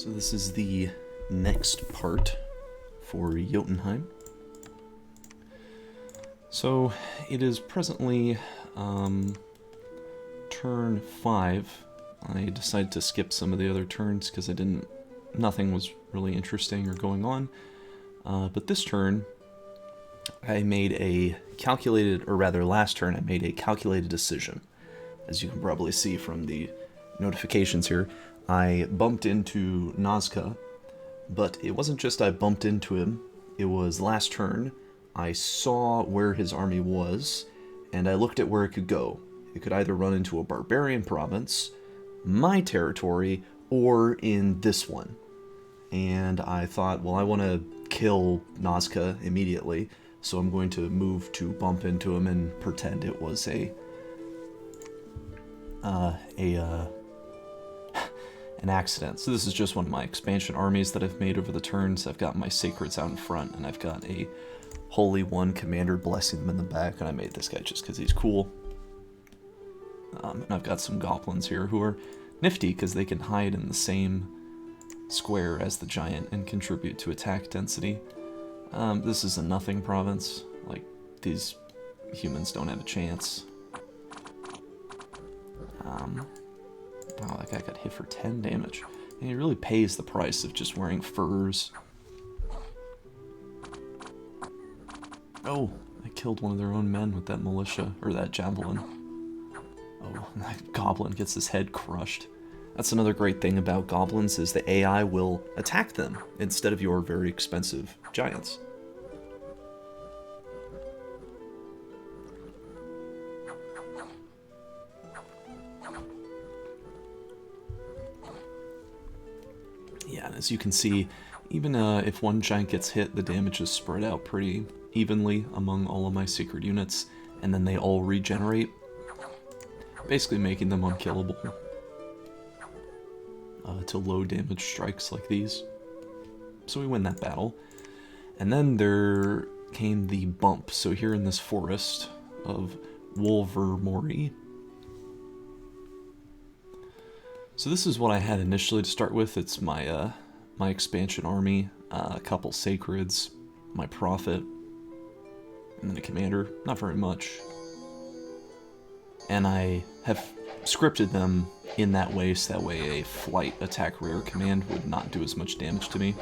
So this is the next part for Jotunheim. So it is presently turn 5. I decided to skip some of the other turns because nothing was really interesting or going on. But this turn, I made a calculated, or rather last turn, I made a calculated decision. As you can probably see from the notifications here, I bumped into Nazca, but it wasn't just I bumped into him, it was last turn, I saw where his army was, and I looked at where it could go. It could either run into a barbarian province, my territory, or in this one. And I thought, well, I want to kill Nazca immediately, so I'm going to move to bump into him and pretend it was an accident. So this is just one of my expansion armies that I've made over the turns. I've got my sacreds out in front, and I've got a Holy One commander blessing them in the back, and I made this guy just because he's cool. And I've got some goblins here who are nifty because they can hide in the same square as the giant and contribute to attack density. This is a nothing province. Like, these humans don't have a chance. Oh, that guy got hit for 10 damage. And he really pays the price of just wearing furs. Oh, I killed one of their own men with that militia, or that javelin. Oh, and that goblin gets his head crushed. That's another great thing about goblins, is the AI will attack them instead of your very expensive giants. Yeah, and as you can see, even if one giant gets hit, the damage is spread out pretty evenly among all of my secret units, and then they all regenerate, basically making them unkillable to low damage strikes like these. So we win that battle. And then there came the bump. So here in this forest of Wolvermori. So this is what I had initially to start with. It's my my expansion army, a couple sacreds, my prophet, and then a commander. Not very much. And I have scripted them in that way, so that way a flight attack rear command would not do as much damage to me.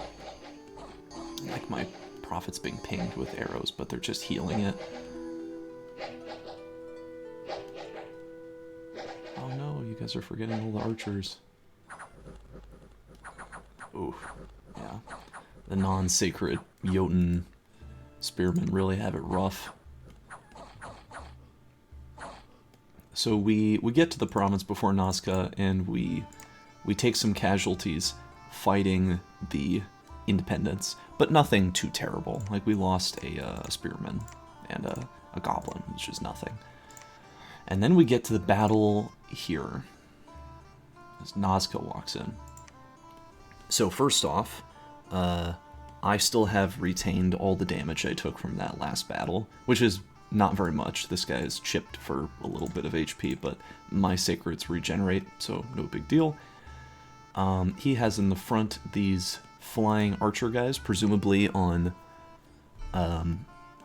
Like my prophet's being pinged with arrows, but they're just healing it. Oh no, you guys are forgetting all the archers. Ooh, yeah. The non-sacred Jotun spearmen really have it rough. So we get to the province before Nazca, and we take some casualties fighting the independents, but nothing too terrible. Like, we lost a spearman and a goblin, which is nothing. And then we get to the battle here, as Nazca walks in. So first off, I still have retained all the damage I took from that last battle, which is not very much. This guy is chipped for a little bit of HP, but my sacreds regenerate, so no big deal. He has in the front these flying archer guys, presumably on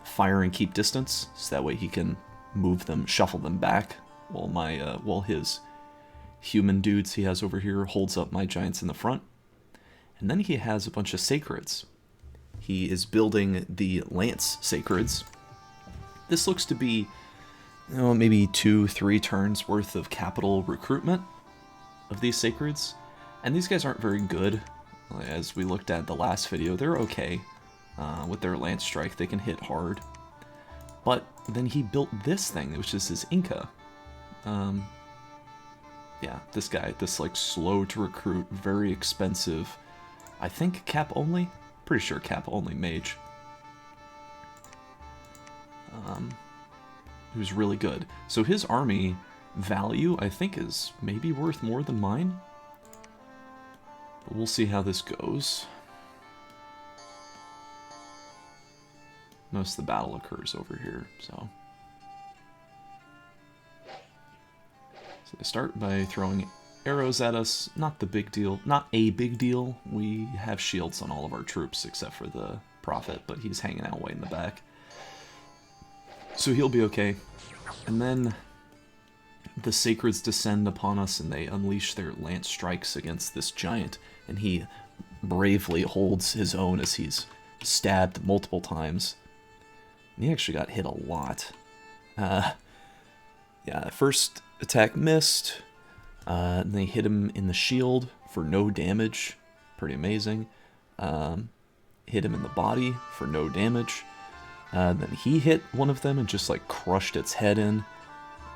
fire and keep distance, so that way he can move them, shuffle them back, while his human dudes he has over here holds up my giants in the front. And then he has a bunch of sacreds. He is building the lance sacreds. This looks to be, maybe 2-3 turns worth of capital recruitment of these sacreds. And these guys aren't very good. As we looked at the last video, they're okay with their lance strike. They can hit hard. But then he built this thing, which is his Inca. Yeah, this guy, this like slow to recruit, very expensive, I think cap only? Pretty sure cap only mage. He was really good. So his army value, I think, is maybe worth more than mine. But we'll see how this goes. Most of the battle occurs over here, so they start by throwing arrows at us, not the big deal, not a big deal. We have shields on all of our troops except for the Prophet, but he's hanging out way in the back. So he'll be okay. And then the Sacreds descend upon us and they unleash their lance strikes against this giant, and he bravely holds his own as he's stabbed multiple times. And he actually got hit a lot. Yeah, first attack missed. And they hit him in the shield for no damage. Pretty amazing. Hit him in the body for no damage. Then he hit one of them and just like crushed its head in.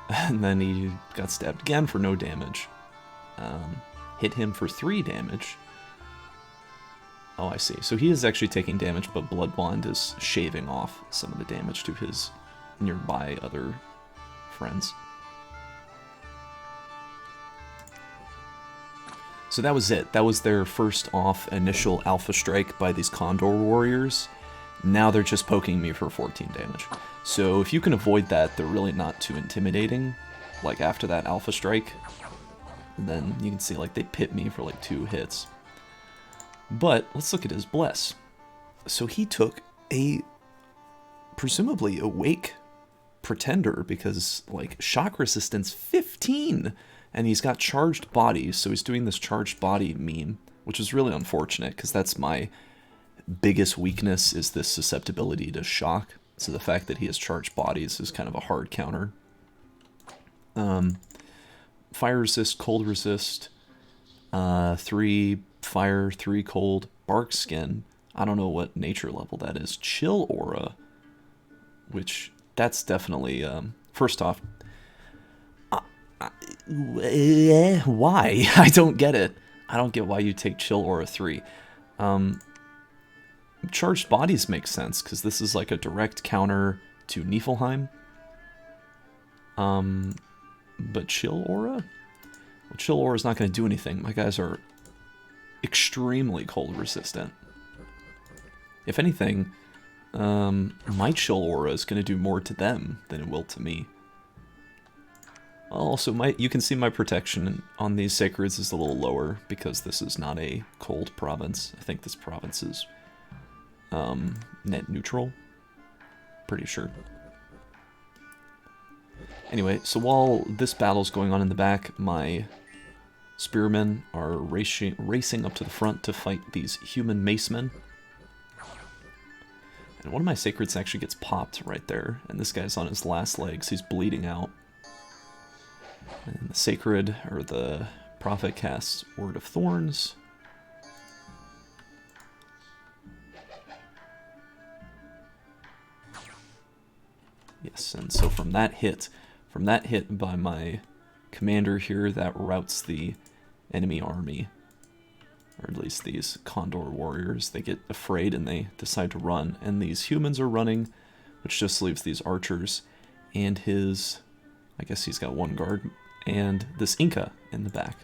And then he got stabbed again for no damage. Hit him for 3 damage. Oh, I see. So he is actually taking damage, but Blood Bond is shaving off some of the damage to his nearby other friends. So that was it. That was their first off initial alpha strike by these Condor warriors. Now they're just poking me for 14 damage. So if you can avoid that, they're really not too intimidating. Like after that alpha strike, then you can see like they pit me for like 2 hits. But let's look at his bless. So he took a presumably awake pretender because like shock resistance 15, and he's got charged bodies, so he's doing this charged body meme, which is really unfortunate because that's my biggest weakness, is this susceptibility to shock. So the fact that he has charged bodies is kind of a hard counter. Fire resist, cold resist, 3 fire, 3 cold, bark skin. I don't know what nature level that is. Chill aura, which that's definitely first off. Why? I don't get it. I don't get why you take chill aura 3. Charged bodies make sense because this is like a direct counter to Niflheim. But chill aura? Well, chill aura is not going to do anything. My guys are extremely cold resistant. If anything, my chill aura is going to do more to them than it will to me. Also, you can see my protection on these Sacreds is a little lower because this is not a cold province. I think this province is net neutral. Pretty sure. Anyway, so while this battle's going on in the back, my spearmen are racing up to the front to fight these human macemen. And one of my Sacreds actually gets popped right there, and this guy's on his last legs, he's bleeding out. And the Sacred, or the Prophet, casts Word of Thorns. Yes, and so from that hit by my commander here, that routs the enemy army, or at least these Condor warriors. They get afraid and they decide to run, and these humans are running, which just leaves these archers and his, I guess he's got 1 guard, and this Inca in the back.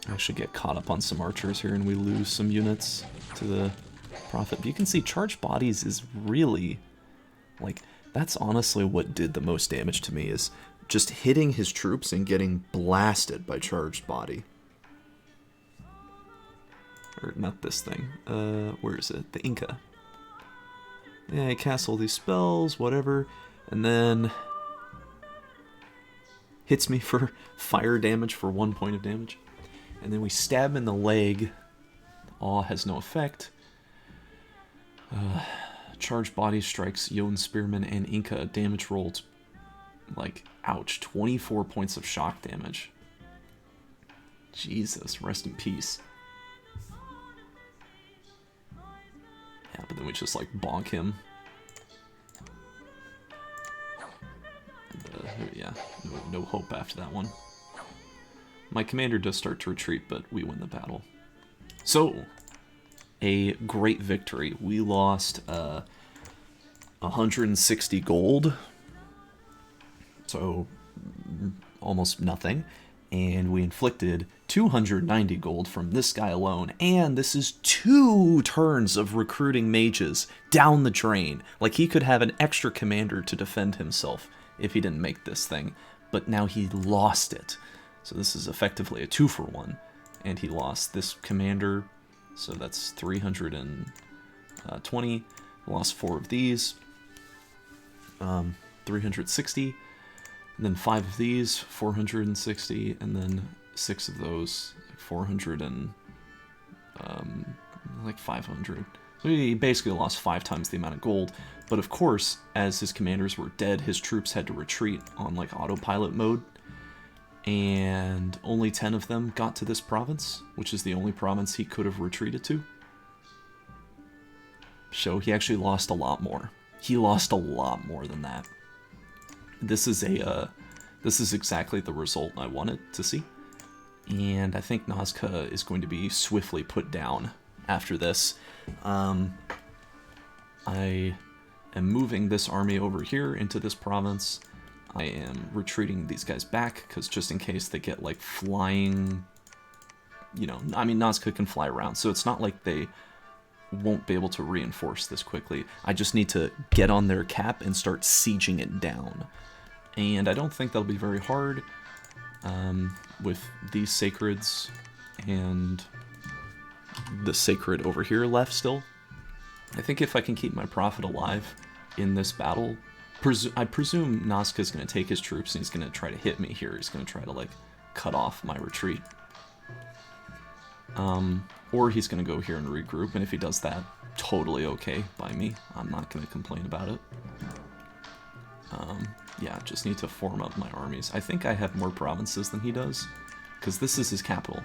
I actually get caught up on some archers here and we lose some units to the Prophet. But you can see charged bodies is really, like, that's honestly what did the most damage to me, is just hitting his troops and getting blasted by charged body. Or not this thing. Where is it? The Inca. Yeah, he casts all these spells, whatever, and then hits me for fire damage for 1 point of damage. And then we stab him in the leg. Awe has no effect. Charged body strikes Jotun Spearman and Inca. Damage rolled, like, ouch, 24 points of shock damage. Jesus, rest in peace. Yeah, but then we just, like, bonk him. And, yeah, no hope after that one. My commander does start to retreat, but we win the battle. So, a great victory. We lost 160 gold, so almost nothing, and we inflicted 290 gold from this guy alone, and this is 2 turns of recruiting mages down the drain. Like, he could have an extra commander to defend himself if he didn't make this thing, but now he lost it. So this is effectively a 2-for-1, and he lost this commander, so that's 320, lost 4 of these, 360, and then 5 of these, 460, and then 6 of those, 400 and like 500. So he basically lost 5 times the amount of gold. But of course, as his commanders were dead, his troops had to retreat on like autopilot mode, and only 10 of them got to this province, which is the only province he could have retreated to. So he actually lost a lot more. He lost a lot more than that. This is exactly the result I wanted to see. And I think Nazca is going to be swiftly put down after this. I am moving this army over here into this province. I am retreating these guys back, because just in case they get, like, flying... You know, I mean, Nazca can fly around, so it's not like they won't be able to reinforce this quickly. I just need to get on their cap and start sieging it down. And I don't think that'll be very hard. With these sacreds and the sacred over here left still. I think if I can keep my prophet alive in this battle, I presume Nazca's going to take his troops and he's going to try to hit me here. He's going to try to, like, cut off my retreat. Or he's going to go here and regroup, and if he does that, totally okay by me. I'm not going to complain about it. Yeah, just need to form up my armies. I think I have more provinces than he does, because this is his capital.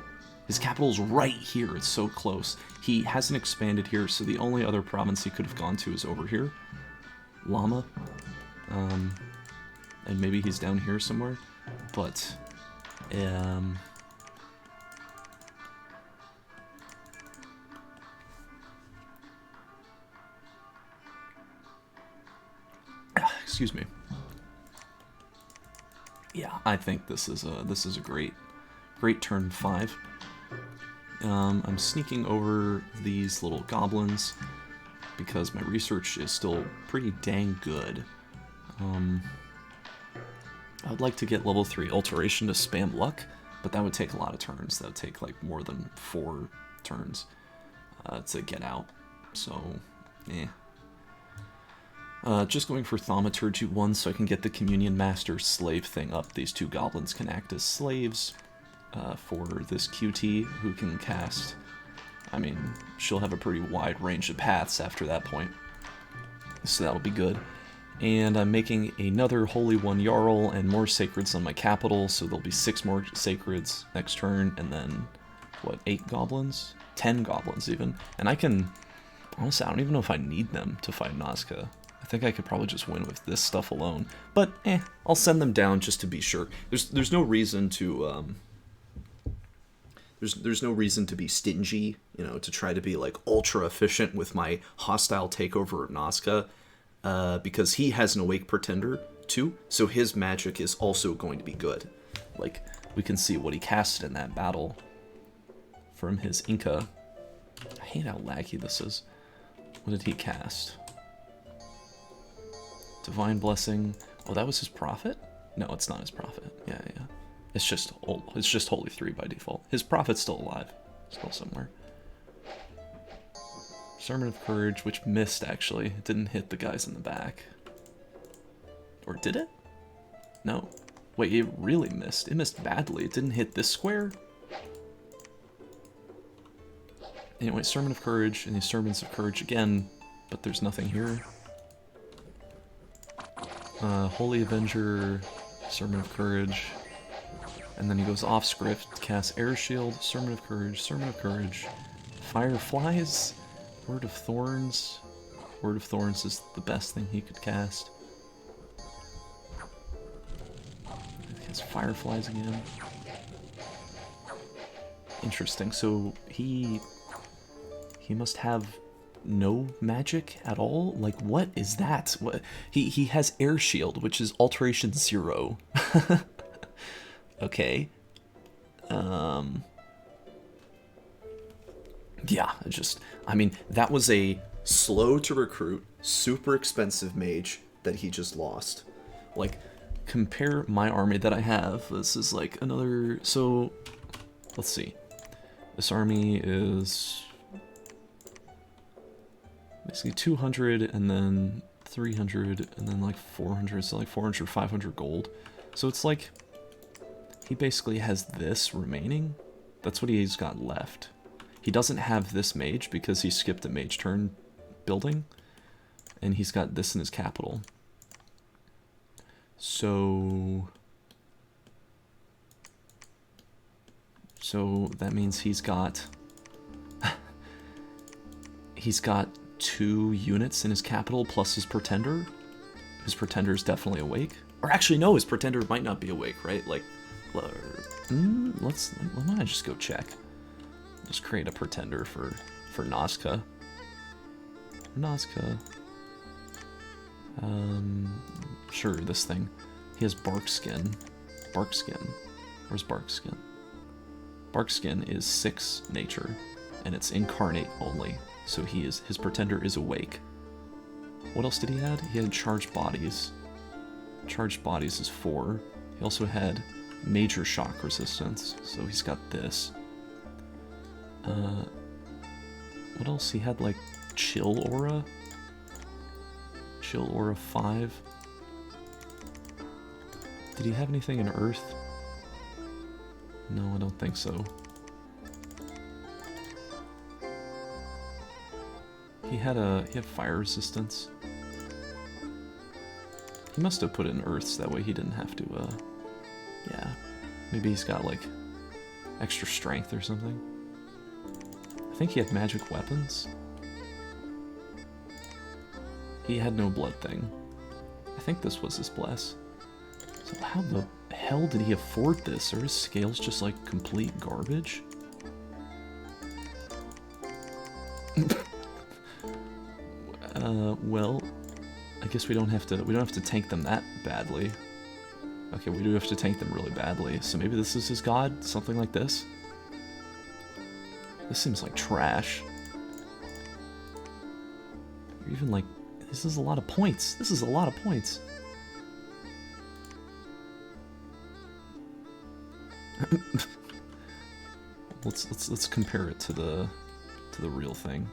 His capital's right here, it's so close. He hasn't expanded here, so the only other province he could have gone to is over here. Lama. And maybe he's down here somewhere. But, excuse me. Yeah, I think this is a great turn 5. I'm sneaking over these little goblins because my research is still pretty dang good. I'd like to get level 3 alteration to spam luck, but that would take a lot of turns. That would take like more than 4 turns to get out. So, just going for Thaumaturgy 1 so I can get the Communion Master slave thing up. These 2 goblins can act as slaves for this QT, who can cast... I mean, she'll have a pretty wide range of paths after that point. So that'll be good. And I'm making another Holy One Jarl and more Sacreds on my capital, so there'll be 6 more Sacreds next turn, and then, what, 8 goblins? 10 goblins even. And I can... Honestly, I don't even know if I need them to fight Nazca. I think I could probably just win with this stuff alone. But, I'll send them down just to be sure. There's no reason to, There's no reason to be stingy, you know, to try to be, like, ultra efficient with my hostile takeover of Nazca, because he has an Awake Pretender, too, so his magic is also going to be good. Like, we can see what he casted in that battle from his Inca. I hate how laggy this is. What did he cast? Divine Blessing. Oh, that was his prophet? No, it's not his prophet. Yeah. It's just Holy 3 by default. His prophet's still alive. Still somewhere. Sermon of Courage, which missed, actually. It didn't hit the guys in the back. Or did it? No. Wait, it really missed. It missed badly. It didn't hit this square? Anyway, Sermon of Courage, and the Sermons of Courage again, but there's nothing here. Holy Avenger, Sermon of Courage, and then he goes off script, casts Air Shield, Sermon of Courage, Fireflies, Word of Thorns. Word of Thorns is the best thing he could cast. He has Fireflies again. Interesting, so he must have no magic at all? Like, what is that? What? He has Air Shield, which is Alteration 0. Okay. Yeah, I mean, that was a slow to recruit, super expensive mage that he just lost. Like, compare my army that I have. This is like another. So, let's see. This army is basically 200 and then 300 and then like 400, so like 400, 500 gold. So it's like he basically has this remaining. That's what he's got left. He doesn't have this mage because he skipped a mage turn building, and he's got this in his capital. So that means he's got 2 units in his capital plus his pretender. His pretender is definitely awake. Or actually, no, his pretender might not be awake, right? Like, let me just go check. Just create a pretender for Nazca. Sure, this thing. He has Barkskin. Where's Barkskin? Barkskin is 6 nature, and it's incarnate only. So his pretender is awake. What else did he had? He had charged bodies. Charged bodies is 4. He also had major shock resistance, so he's got this. What else? He had like chill aura. Chill aura 5. Did he have anything in earth? No, I don't think so. He had fire resistance. He must have put in earths, that way he didn't have to, yeah. Maybe he's got, like, extra strength or something. I think he had magic weapons. He had no blood thing. I think this was his bless. So how the hell did he afford this? Are his scales just, like, complete garbage? Well, I guess we don't have to tank them that badly. Okay, we do have to tank them really badly, so maybe this is his god? Something like this? This seems like trash. Or even like, this is a lot of points. This is a lot of points. let's compare it to the real thing.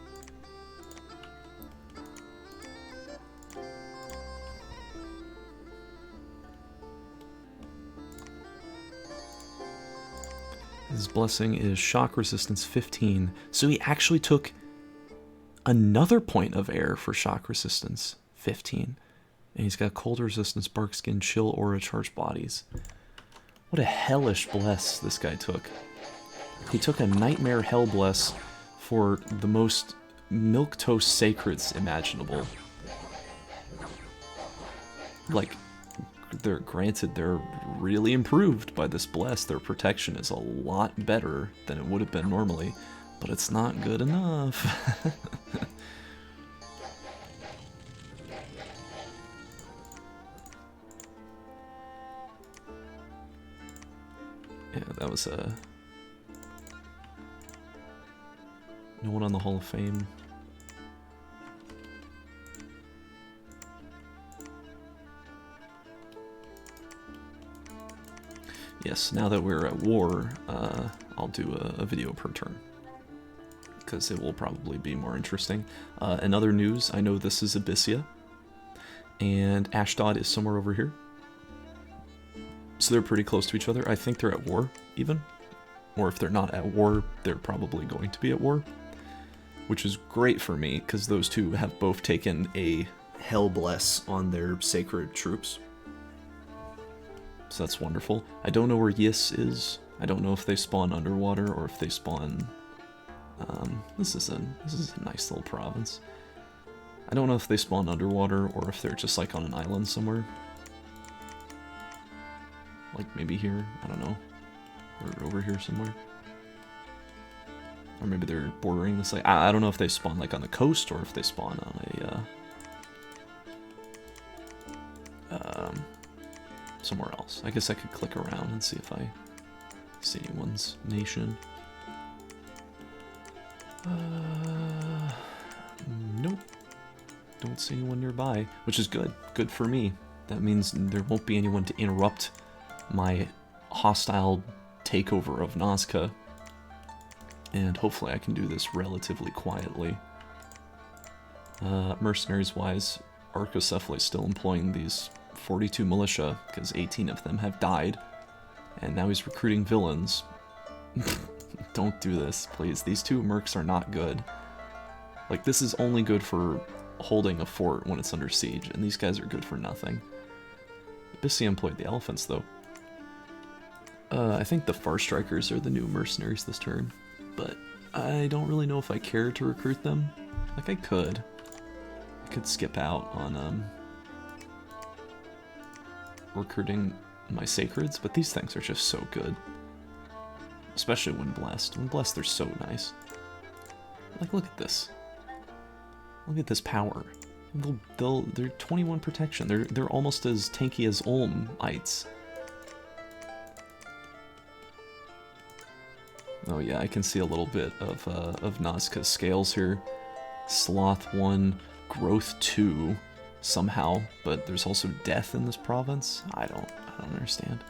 His blessing is shock resistance 15. So he actually took another point of air for shock resistance 15. And he's got cold resistance, barkskin, chill aura, charged bodies. What a hellish bless this guy took. He took a nightmare hell bless for the most milquetoast sacreds imaginable. Like, they're really improved by this bless. Their protection is a lot better than it would have been normally, but it's not good enough. Yeah, that was no one on the Hall of Fame. Yes, now that we're at war, I'll do a video per turn, because it will probably be more interesting. In other news, I know this is Abyssia, and Ashdod is somewhere over here. So they're pretty close to each other. I think they're at war, even. Or if they're not at war, they're probably going to be at war. Which is great for me, because those two have both taken a Hell Bless on their sacred troops. So that's wonderful. I don't know where Yis is. I don't know if they spawn underwater or if they spawn... This is a nice little province. I don't know if they spawn underwater or if they're just like on an island somewhere. Like maybe here, I don't know. Or over here somewhere. Or maybe they're bordering this lake. I don't know if they spawn like on the coast or if they spawn on a somewhere else. I guess I could click around and see if I see anyone's nation. Nope. Don't see anyone nearby, which is good. Good for me. That means there won't be anyone to interrupt my hostile takeover of Nazca. And hopefully I can do this relatively quietly. Mercenaries-wise, Archocephaly is still employing these 42 militia, because 18 of them have died. And now he's recruiting villains. Don't do this, please. These two mercs are not good. Like, this is only good for holding a fort when it's under siege, and these guys are good for nothing. Abyssia employed the elephants, though. I think the Far Strikers are the new mercenaries this turn, but I don't really know if I care to recruit them. Like, I could. I could skip out on, recruiting my Sacreds, but these things are just so good. Especially when blessed. When blessed, they're so nice. Like, look at this. Look at this power. They're 21 protection. They're almost as tanky as Ulmites. Oh yeah, I can see a little bit of Nazca's scales here. Sloth 1, Growth 2, somehow, but there's also death in this province. I don't understand.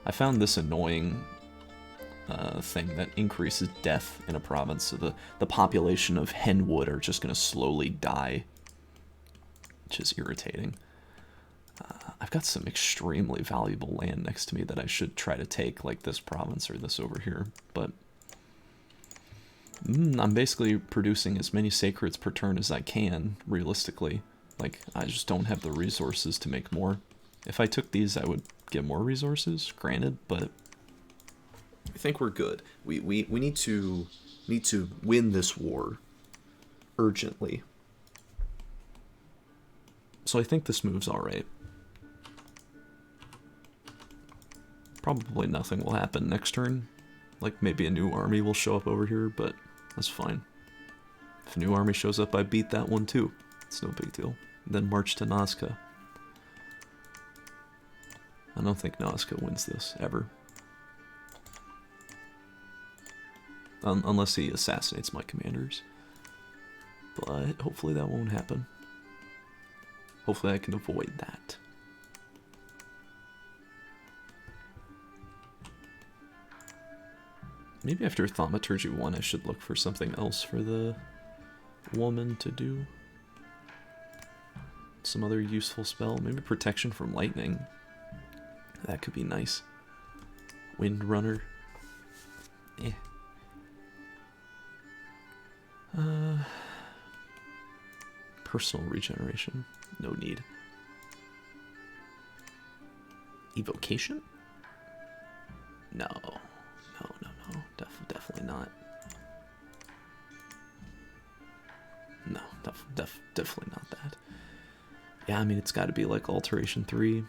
I found this annoying thing that increases death in a province, so the population of Henwood are just going to slowly die, which is irritating. I've got some extremely valuable land next to me that I should try to take, like this province or this over here, but I'm basically producing as many Sacreds per turn as I can, realistically. Like, I just don't have the resources to make more. If I took these, I would get more resources, granted, but I think we're good. We need to win this war urgently. So I think this move's alright. Probably nothing will happen next turn. Like, maybe a new army will show up over here, but that's fine. If a new army shows up, I beat that one too. It's no big deal. Then march to Nazca. I don't think Nazca wins this, ever. Unless he assassinates my commanders. But hopefully that won't happen. Hopefully I can avoid that. Maybe after Thaumaturgy 1 I should look for something else for the woman to do. Some other useful spell. Maybe Protection from Lightning. That could be nice. Windrunner. Eh. Personal regeneration. No need. Evocation? No. No. Definitely not. No, definitely not that. Yeah, I mean, it's got to be like Alteration 3.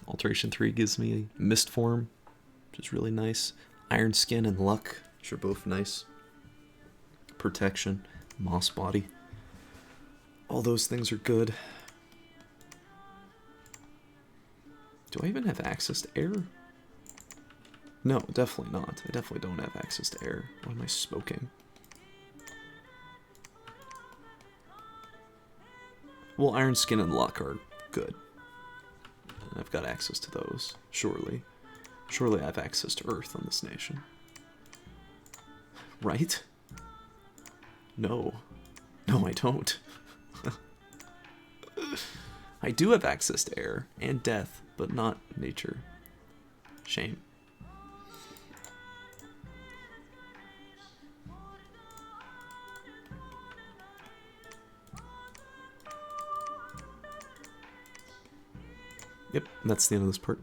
Alteration 3 gives me Mist Form, which is really nice. Iron Skin and Luck, which are both nice. Protection, Moss Body. All those things are good. Do I even have access to air? No, definitely not. I definitely don't have access to air. What am I smoking? Well, Iron Skin and Luck are good. And I've got access to those, surely. Surely I have access to Earth on this nation. Right? No. No, I don't. I do have access to air and death, but not nature. Shame. Yep, that's the end of this part.